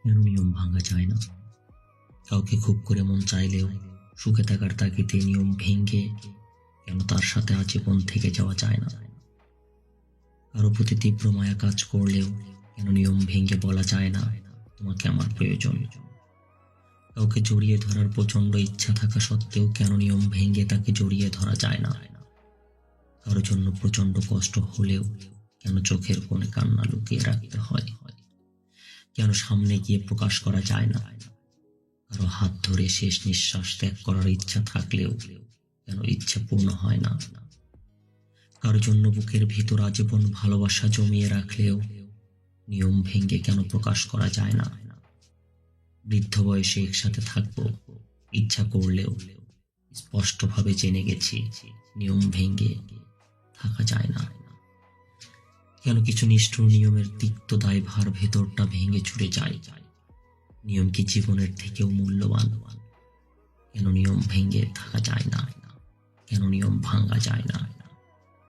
কেন নিয়ম ভাঙা যায় না? কাউকে খুব করে মন চাইলেও সুখে থাকার তাগিদে নিয়ম ভেঙে কেন তার সাথে আজীবন থেকে যাওয়া যায় না? কারো প্রতি তীব্র মায়া কাজ করলেও কেন নিয়ম ভেঙে বলা যায় না তোমাকে আমার প্রয়োজন? কাউকে জড়িয়ে ধরার প্রচন্ড ইচ্ছা থাকা সত্ত্বেও কেন নিয়ম ভেঙে তাকে জড়িয়ে ধরা যায় না? কারো জন্য প্রচন্ড কষ্ট হলেও কেন চোখের কোণে কান্না লুকিয়ে রাখতে হয়? কেন সামনে গিয়ে প্রকাশ করা যায় না? কারো হাত ধরে শেষ নিঃশ্বাস ত্যাগ করার ইচ্ছা থাকলেও কেন ইচ্ছা পূর্ণ হয় না? কারো জন্য বুকের ভিতর আজীবন ভালোবাসা জমিয়ে রাখলেও নিয়ম ভেঙে কেন প্রকাশ করা যায় না? বৃদ্ধ বয়সে একসাথে থাকবো ইচ্ছা করলেও স্পষ্টভাবে জেনে গেছি নিয়ম ভেঙে থাকা যায় না। কেন কিছু নিষ্ঠুর নিয়মের তিক্ত দায়ভার ভেতরটা ভেঙে চুরে যায়? নিয়ম কি জীবনের থেকেও মূল্যবান? কেন নিয়ম ভেঙে থাকা যায় না? কেন নিয়ম ভাঙা যায় না?